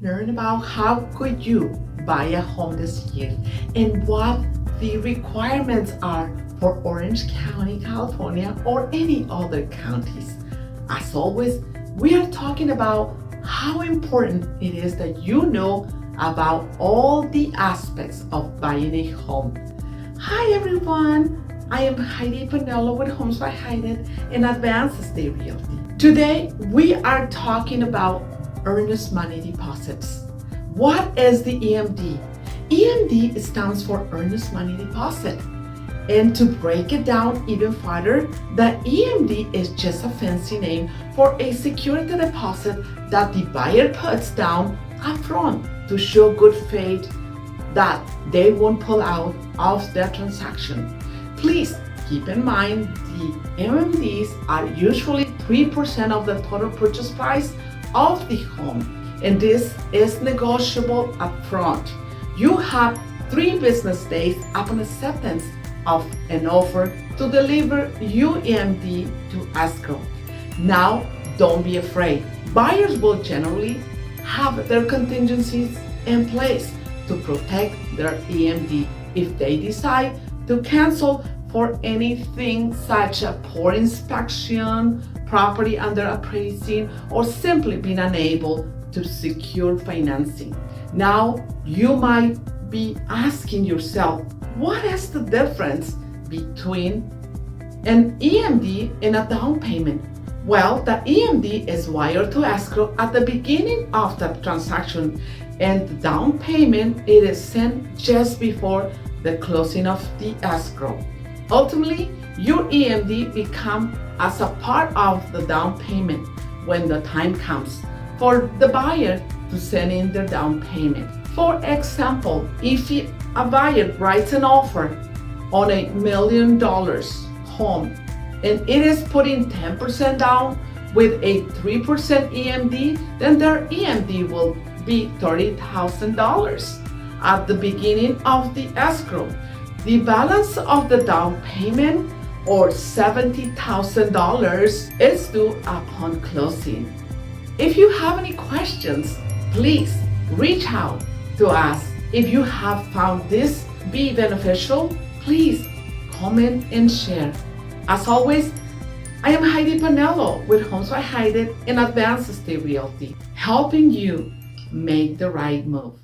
learn about how could you buy a home this year and what the requirements are for Orange County, California, or any other counties. As always, we are talking about how important it is that you know about all the aspects of buying a home. Hi everyone, I am Heidi Panelo with Homes by Heidi in Advanced Estate Realty. Today we are talking about Earnest Money Deposits. What is the EMD? EMD stands for Earnest Money Deposit. And to break it down even further, the EMD is just a fancy name for a security deposit that the buyer puts down upfront to show good faith that they won't pull out of their transaction. Please keep in mind the EMDs are usually 3% of the total purchase price of the home, and this is negotiable upfront. You have 3 business days upon acceptance of an offer to deliver EMD to escrow. Now, don't be afraid. Buyers will generally have their contingencies in place to protect their EMD if they decide to cancel for anything such as poor inspection, property under appraising, or simply being unable to secure financing. Now, you might be asking yourself, what is the difference between an EMD and a down payment? Well, the EMD is wired to escrow at the beginning of the transaction, and the down payment it is sent just before the closing of the escrow. Ultimately, your EMD becomes as a part of the down payment when the time comes for the buyer to send in their down payment. For example, if a buyer writes an offer on $1 million home and it is putting 10% down with a 3% EMD, then their EMD will be $30,000 at the beginning of the escrow. The balance of the down payment, or $70,000, is due upon closing. If you have any questions, please reach out to us. If you have found this be beneficial, please comment and share. As always, I am Heidi Panelo with Homes by Heidi in Advanced Estate Realty, helping you make the right move.